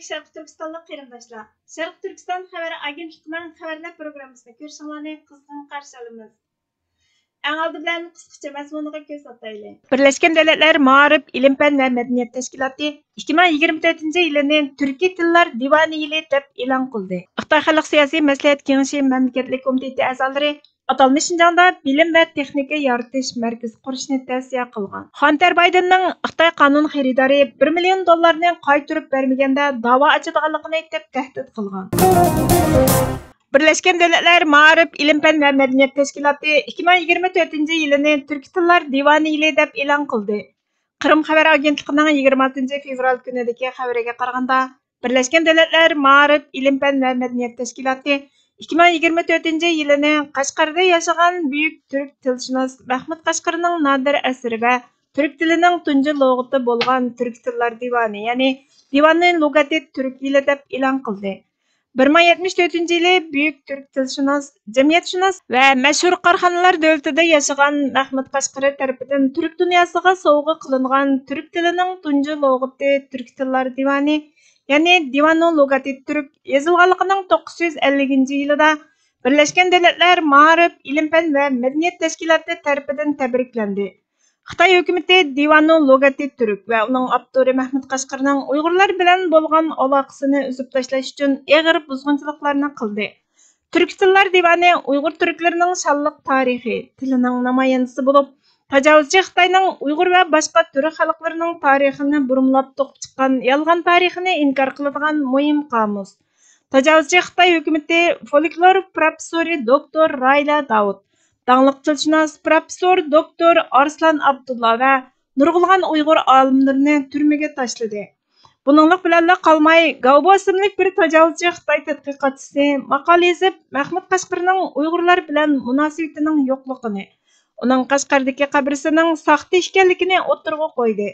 Şərq Türkistanlıq qarindaşlar. Şərq Türkistan xəbər agentliğinin xəbərlər proqramısını görüşünüzü qızğın qarşı alırıq. Ən aldı bilan qısqacha məzmuniga göz ataylı. Birləşmiş Dövlətlər Maarif, İlim, Fən və Mədəniyyət Təşkilatı 2024 yılını Türkiy Tillər Divani yılı deb e'lon qildi. Xitoy Xalq siyosiy maslahat kengashi mamlakatlik komiteti a'zolari atalmış Şinjanda bilim və texnika yaratish mərkəzi qurishni tavsiya qilgan. Hunter Bidenning Xitoy qonun xaridori $1 million qaytarib bermaganda da'vo ochadiganligini aytib tahdid qilgan. Birleşken Devletler Maarif, İlim, Fən və Mədəniyyət Təşkilatı 2024 yılını Türk Tillər Divani yılı deb e'lon qildi. Qrim xəbər agentliğinin 26 fevral günüdəki xəbərə qaraganda, Birleşken Devletler Maarif, İlim, Fən və Mədəniyyət Təşkilatı 2024 yılını Qashqarda yaşagan büyük Türk tilshunos Mahmud Qashqarning nadir əseri və Türk tilinin tunji lug'ati bo'lgan Türk Tillar Divani, ya'ni Divani lug'ati Türk yili deb e'lon qildi. 1974 yılı büyük Türk tilshunos, cemiyatshunos və məşhur Qarxanalar dövlətində yaşagan Mahmud Qashqari tərəfindən Türk dünyasına sovg'a qilingan Türk tilinin tunji lug'ati Türk Tillar Divani, yani Divanın lugati Türk yazılğanlığının 950 yılında Birleşken Devletler Maarif, İlim, Fən və Mədəniyyət Təşkilatı tərəfindən təbrikləndi. Xitay hökuməti Divanın lugati Türk və onun avtori Mahmud Qashqarning Uyg'urlar bilan bo'lgan aloqasini uzib tashlash uchun ağır buzg'unchiliklarni qildi. Türk Tillar Divani Uyg'ur türklarining shonliq tarixi, tilining namoyandasi bo'lib, tajovuzchi Xitoyning Uyg'ur va boshqa turk xalqlarining tarixini burumlab to'qib chiqqan yolg'on tarixini inkor qiladigan muhim qomus. Tajovuzchi Xitoy hukumatı folklor professori doktor Rayla Davud, dаңlıq tilshunos professor doktor Arslan Abdulla va nurg'ulg'an Uyg'ur olimlarini turmaga tashladi. Buninglik bilan qolmay, Gaubo ismli bir tajovuzchi Xitoy tadqiqotchisi maqola yozib, Mahmud Qashqarning Uyg'urlar bilan munosabatining yo'qligini, uning Qashqardagi qabrisining saxta ekanligini o'tirg'a qo'ydi.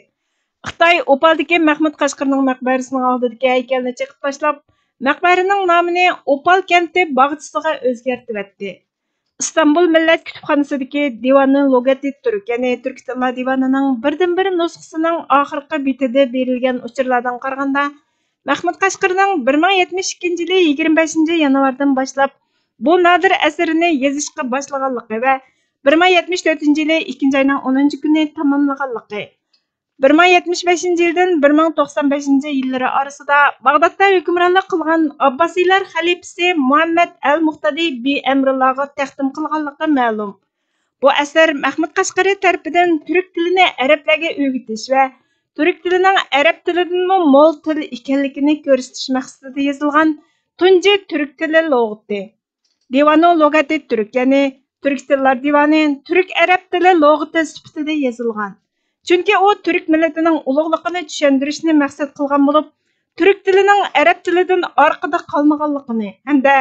Xitoy Opaldagi Mahmud Qashqarning maqbarasining oldidagi haykalni chiqib tashlab, maqbaraning nomini Opal kenti bog'chisiga o'zgartirib etdi. İstanbul Millat Kütüpxanasidagi Divanın lugati Türk, ya'ni Türk Tillar Divanining birdan-bir nusxasining oxirgi betida berilgan uchurlardan qaraganda, Mahmud Qashqarning 1972 yili 25 yanvardan boshlab bu nadir asarini yozishga boshlaganligi va 1974 yili 2 ayning 10 kuni tamomlaganligi. 1975 yildan 1995 yillari orasida Bag'dodda hukmronlik qilgan Abbasiylar xalifasi Muhammad al-Muhtadi bi Amrullahga taqdim qilganligi ma'lum. Bu asar Mahmud Qashqari tomonidan turk tilini arablarga o'rgatish va turk tilining arab tilidan mo'l til ekanligini ko'rsatish maqsadida yozilgan tunji turk tili lug'ati. Divani lugati Türk, ya'ni Türk Tillar Divani turk arab tili lug'ati sifatida yozilgan. Chunki u turk millatining ulug'ligini tushuntirishni maqsad qilgan bo'lib, turk tilining arab tilidan orqada qolmaganligini hamda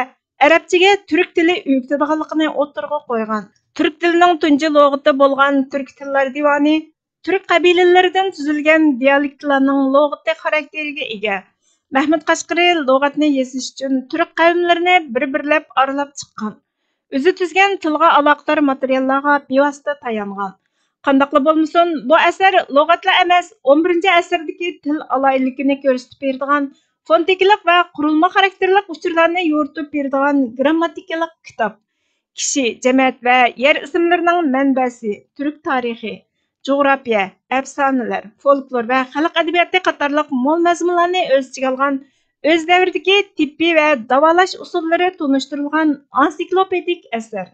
arabchaga turk tili o'rgatadiganligini o'tirg'a qo'ygan. Turk tilining tunji lug'ati bo'lgan Türk Tillar Divani turk qabilalaridan tuzilgan dialektlarning lug'ati xarakteriga ega. Mahmud Qashqari lug'atni yozish uchun turk qavmlarini bir-birlab aralab chiqqan. O'zi tuzgan tilga aloqador materiallarga bevosita tayangan. Qandaqla bo'lmasin, bu asar lug'atlar emas, 11-asrdagi til aloyilligini ko'rsatib beradigan fonetikalik va qurilma xarakterlik uchurlarni yo'ritib beradigan grammatikalik kitob. Kishi, jamiyat va yer ismlarining manbasi, turk tarixi, coğrafiya, afsonalar, folklor va xalq adabiyoti qatorliq mo'l mazmunlarni o'z ichiga olgan, o'z davridagi tibbiy va davolash usullari tunishtirilgan ensiklopedik asar.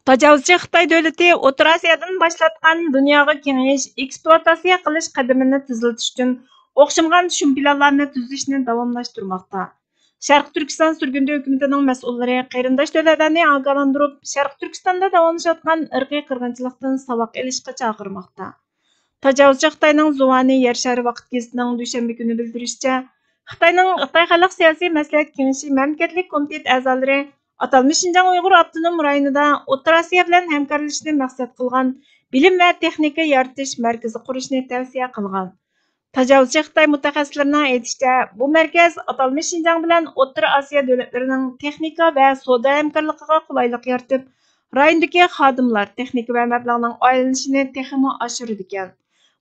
Tajovuzchi Xitoy davlati O'rta Osiyodan boshlatgan dunyoga kengayish, ekspluatatsiya qilish qadamini tezlatish uchun o'xshamagan tushum planlarini tuzishni davomlashtirmoqda. Sharq Turkiston surgundi hukumatining mas'ullari qarindosh davlatlarni ogohlantirib, Sharq Turkistonda davomlashayotgan irqiy qirg'inchilikdan saboq olishga chaqirmoqda. Tajovuzchi Xitoyning Zuvani yer shari vaqt gazetining dushanba kuni bildirishicha, Xitoy Xalq siyosiy maslahat kengashi mamlakatlik komitet a'zolari atalmış Şinjan Uyghur Abdunum rayonida O'rta Osiyo bilan hamkorlashishni maqsad qilgan bilim va texnika yaratish markazi qurishni tavsiya qilgan. Tajovuzchi Xitoy mutaxassislarining aytishicha, bu markaz atalmış Şinjan bilan O'rta Osiyo davlatlarining texnika va savdo hamkorligiga qulaylik yaratib, rayondagi xodimlar, texnika va mablag'ning aylanishini texmi oshiradi ekan.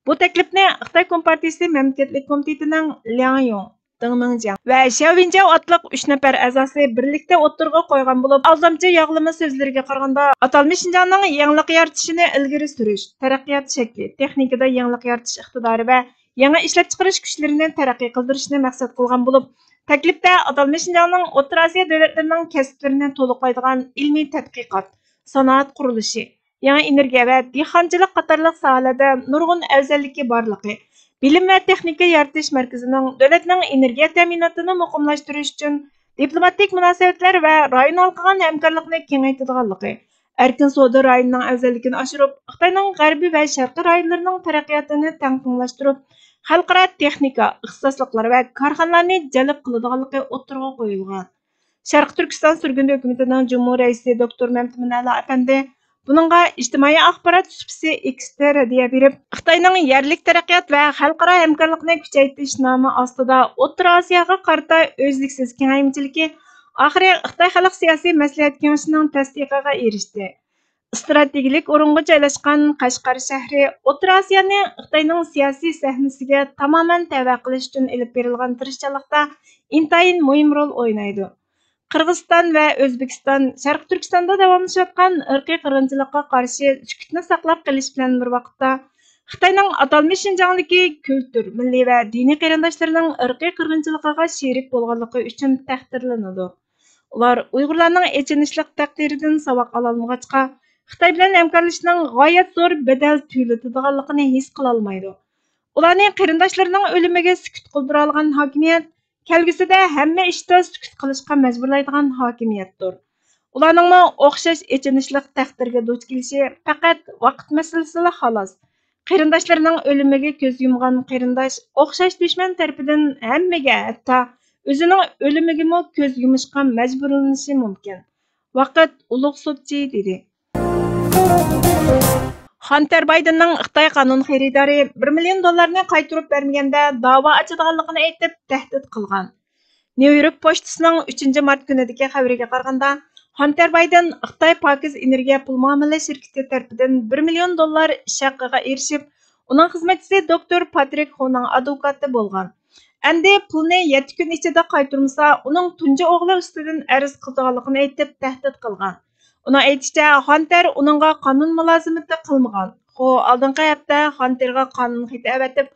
Bu taklifni Xitoy Kompartiyasi mamlakatlik komitetining Liang Yong Deng Mingjiang va Xiao Winjiao otliq 3 nafar a'zosi birlikda o'tirg'a qo'ygan bo'lib, aldamchi yog'lama so'zlariga qaraganda, atalmish Şinjanning yangilik yaratishini ilgari surish, taraqqiyot shakli, texnikada yangilik yaratish iqtidori va yangi ishlab chiqarish kuchlarini taraqqiy qildirishni maqsad qilgan bo'lib, taklifda atalmish Şinjanning O'rta Osiyo davlatlarining kasblarini to'liqlaydigan ilmiy tadqiqot, sanoat qurilishi, yangi energiya va dehqonchilik qatorliq sohalarda nurg'un afzalligi borligi, bilim va texnika yaratish markazining davlatning energiya ta'minotini muqimlashtirish uchun diplomatik munosabatlar va rayon halqigan hamkorlikni kengaytirganligi, erkin savdo rayonining afzalligini oshirib, Xitoyning g'arbiy va sharqiy rayonlarining taraqqiyotini tengpuanglashtirib, xalqaro texnika, ixtisosliklar va korxonalarni jalb qiladiganligi o'tirg'a qo'yilgan. Sharq Turkiston surgun hukumatining Cumhur raisi doktor Mamtuminali apandi buningga ijtimoiy axborot supsi X'da deya berib, Xitoyning yerlik taraqqiyot va xalqaro hamkorlikni kuchaytirish nomi ostida O'rta Osiyoga qarata o'zliksiz kengaymichiligi oxiri Xitoy Xalq siyosiy maslahat kengashining tasdiqiga erishdi. Strategik o'ringa joylashgan Qashqar shahri O'rta Osiyoni Xitoyning siyosiy sahnasiga tamoman tava qilish uchun ilib berilgan tirishchilikda intayin muhim rol o'ynaydi. Qirg'iziston va O'zbekiston Sharq Turkistonda davomlashayotgan irqiy qirg'inchilikqa qarshi sukutni saqlab qolish bilan bir vaqtda Xitoyning atalmish Şinjandagi kultur, milliy va diniy qarindoshlarining irqiy qirg'inchiligiga sherik bo'lganligi uchun taqdirlanadi. Ular Uyg'urlarning echinishlik taqdiridan saboq ololmag'achqa, Xitoy bilan hamkorlashishning g'oyat zo'r bedel tuyuladiganligini his qila olmaydi. Ularning qarindoshlarining o'limiga sukut qildira olgan hokimiyat kelgusida hamma ishda sukut qilishga majburlaydigan hokimiyatdir. Ularning o'xshash echinishlik taqdirga duch kelishi faqat vaqt masalasi xolos. Qarindoshlarining o'limiga ko'z yumgan qarindosh o'xshash dushman tarafidan hammaga, hatto o'zining o'limigami ko'z yumishga majburlanishi mumkin. Vaqt ulug' sudchi dedi. Hunter Bidenning Xitoy qonun xaridori $1 million qaytarib bermaganda da'vo ochadiganligini aytib tahdid qilgan. New York pochtasining 3-mart kunidagi xabariga qaraganda, Hunter Biden Xitoy pokiz energiya pul muomala shirkati tarafidan $1 million ish haqqiga erishib, uning xizmatchisi doktor Patrik Honing advokati bo'lgan. Endi pulni 7 kun ichida qaytarmasa, uning tunji o'g'li ustidan arz qilganligini aytib tahdid qilgan. Uning aytishicha, Hunter uningga qonun mulozimati qilmagan. Oldingi hafta Hunterga qonun xati avatib,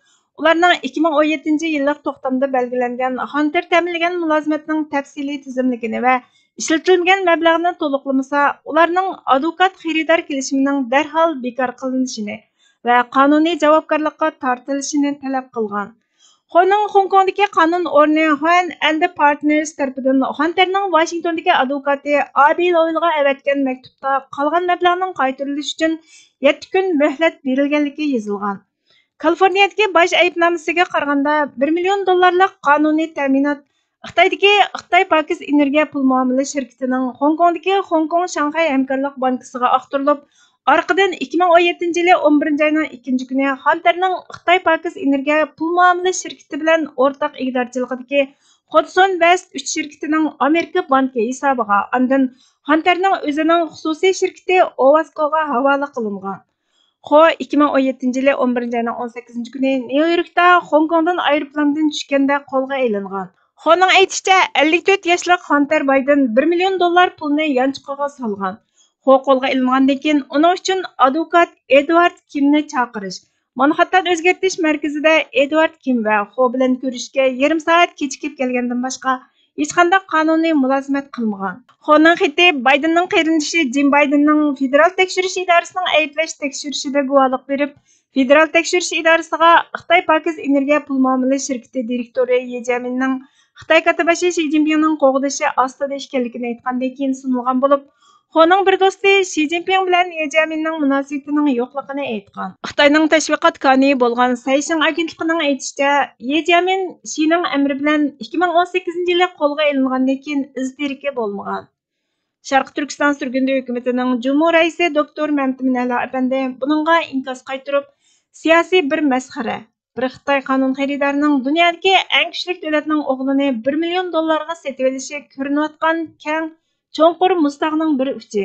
ularning 2017-yillik to'xtamda belgilangan Hunter ta'minlagan mulozimatning tafsiliy tizimligini va ishlatilgan mablag'ni to'liqlamasa, ularning advokat xaridor kelishimining darhol bekor qilinishini va qonuniy javobgarlikka tortilishini talab qilgan. Xo'ning Hong Kongdagi qonun o'rni Huan and Partners tarafidan Hunterning Washingtondagi advokati Abi Loyalga avatgan maktubda qolgan mablag'ning qaytarilishi uchun 7 kun muhlat berilganligi yozilgan. Kaliforniyadagi bosh aybnomasiga qaraganda $1 million qonuniy ta'minot Xitoydagi Xitoy pokiz energiya pul muomala shirkatining Hong Kongdagi Hong Kong Shanghai hamkorlik bankasiga aqtirilib, orqadan 2017-yili 11-oyning 2-kuni Hunterning Xitoy pokiz energiya pul muomala shirkati bilan o'rtaq ig'dorchiligidagi Hudson West 3 shirkatining Amerika banki hisobiga, undan Hunterning o'zining xususiy shirkati Owasco'ga havola qilingan. 2017-yili 11-oyning 18-kuni New Yorkda Hong Kongdan aeroplandan tushganda qo'lga olingan. Xo'ning aytishicha, 54 yoshli Hunter Biden $1 million pulni yanchiqqa solgan. Qo'lga ilingandan keyin uning uchun advokat Edward Kimni chaqirish, Manhattan o'zgartirish markazida Edward Kim va Xo bilan ko'rishga yarim soat kechikib kelgandan boshqa hech qanday qonuniy mulozimat qilmagan. Xo'ning xati Bidenning qarindoshi Jim Bidenning federal tekshirish idorasining ayblash tekshirishida guvohlik berib, federal tekshirish idorasiga Xitoy pokiz energiya pul muomala shirkati direktori Ye Jiaminning Xitoy katibashi Xi Jinpingning qo'g'dishi ostida ekanligini aytgandan keyin sunilgan bo'lib, Xo'ning bir do'sti Xi Jinping bilan Ye Jiaminning munosabatining yo'qligini aytgan. Xitoyning tashviqot koni bo'lgan Sayshin agentligining aytishicha, Ye Jiamin Xining amri bilan 2018-yili qo'lga ilingandan keyin izdiriki bo'lmagan. Sharq Turkiston surgun hukumatining Cumhur raisi doktor Mamtuminali apandi buningga inkos qaytirib, siyosiy bir masxara, bir Xitoy qonun xaridorining dunyodagi eng kuchli davlatning o'g'lini $1 million sotib olishi ko'rinayotgan keng cho'nqur mustaqning bir uchi.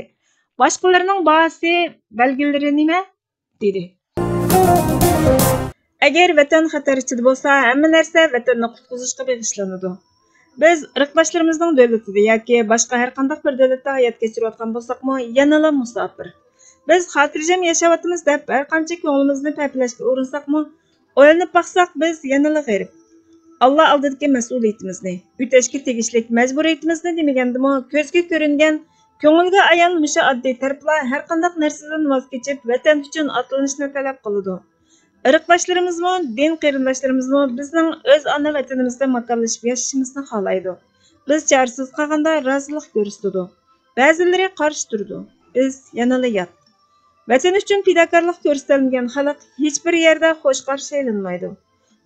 Boshqalarning bahsi belgilari nima? Dedi. Agar vatan xatar ichida bo'lsa, hamma narsa vatanni qutqizishga bag'ishlanadi. Biz irqdoshlarimizning davlatida yoki boshqa har qanday bir davlatda hayot kechirayotgan bo'lsakmi, yanala musofir. Biz xotirjam yashayapmiz deb har qancha ko'nglimizni paplashga urunsakmi, o'ylanib baqsak biz yanala g'arib. Allah oldidagi mas'uliyatimizni, o'tashga tegishlik majburiyatimizni demagandimi, ko'zga ko'ringan, ko'ngilga ayon musha oddiy taraflar har qanday narsadan voz kechib, vatan uchun otlanishni talab qiladi. Irqdoshlarimizmi, din qarindoshlarimizmi bizning o'z ona vatanimizda makonlashib yashashimizni xohlaydi. Biz chorasiz qolganda rozilik ko'rsatdi. Ba'zilari qarshi turdi. Biz yanala yot. Vatan uchun fidokorlik ko'rsatilmagan xalq hech bir yerda xo'sh qarshi elinmaydi.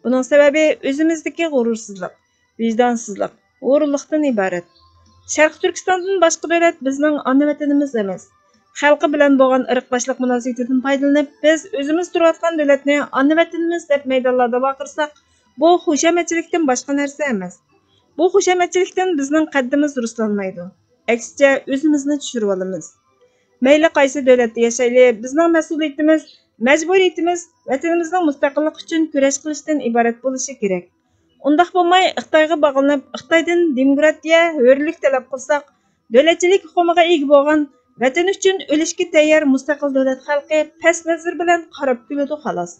Buning sababi o'zimizdagi g'urursizlik, vijdonsizlik, o'g'irlikdan iborat. Sharq Turkistondan boshqa davlat bizning ona vatanimiz emas. Xalqi bilan bo'lgan irqdoshlik munosabatidan foydalanib, biz o'zimiz turayotgan davlatni ona vatanimiz deb maydonlarda baqirsak, bu xushamatchilikdan boshqa narsa emas. Bu xushamatchilikdan bizning qaddimiz ruslanmaydi. Aksicha o'zimizni tushirib olamiz. Mayli qaysi davlatda yashayli, bizning mas'uliyatimiz, majburiyatimiz vatanimizning mustaqilligi uchun kurash qilishdan iborat bo'lishi kerak. Undaq bo'lmay, Xitoyga bog'lanib, Xitoydan demokratiya, hurlik talab qilsak, davlatchilik huquqiga ega bo'lgan vatan uchun o'lishga tayyor mustaqil davlat xalqi past nazar bilan qarab kuladi xolos.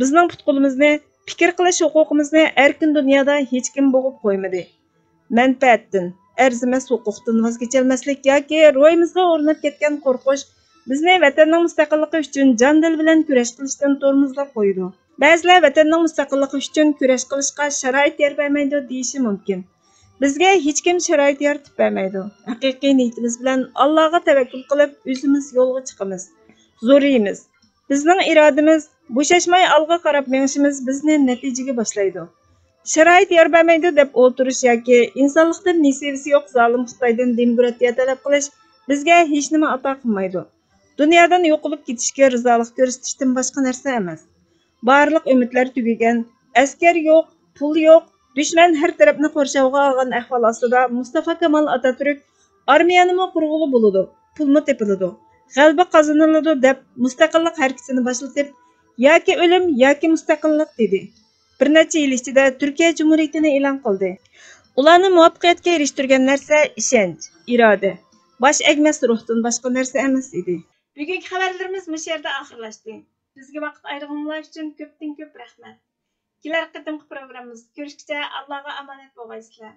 Bizning putqulimizni, fikr qilish huquqimizni erkin dunyoda hech kim bo'g'ib qo'ymadi. Manfaatdan, arzimas huquqdan voz kecholmaslik yoki ro'yimizga o'rnab ketgan qo'rqish bizni vatanning mustaqilligi uchun jon-dil bilan kurash qilishdan tormozlab qo'ydi. Ba'zilar vatanning mustaqilligi uchun kurash qilishga sharoit bermaydi deyishi mumkin. Bizga hech kim sharoit yaratib bermaydi. Haqiqiy niyatimiz bilan Allohga tavakkul qilib, o'zimiz yo'lga chiqamiz. Zo'riymiz. Bizning irodamiz, bo'shashmay olg'a qarab menishimiz bizni natijaga boshlaydi. Sharoit yaratib bermaydi deb o'tirish yoki insonlikdan nisbati yo'q zolim Xitoydan demokratiya talab qilish bizga hech nima ato qilmaydi. Dunyodan yo'qolib ketishga rizolik ko'rsatishdan boshqa narsa emas. Barliq umidlar tugagan, askar yo'q, pul yo'q, dushman har tarafni qo'rshovga olgan ahvol ostida Mustafa Kemal Atatürk armiyanimi qurg'uli bo'ladi, pulni tepiladi, g'alaba qozoniladi deb mustaqillik harakatini boshlatib, yoki o'lim yoki mustaqillik dedi. Bir necha yil ichida Turkiya Jumhuriyatini e'lon qildi. Ularni muvaffaqiyatga erishtirgan narsa ishonch, iroda, bosh egmas ruhdan boshqa narsa emas edi. Bugungi xabarlarimiz bu yerda oxirlashdi. Bizga vaqt ayirganlar uchun ko'pdan-ko'p rahmat. Kelar qatimki programmamizda ko'rishguncha Allohga omonat bo'laysizlar.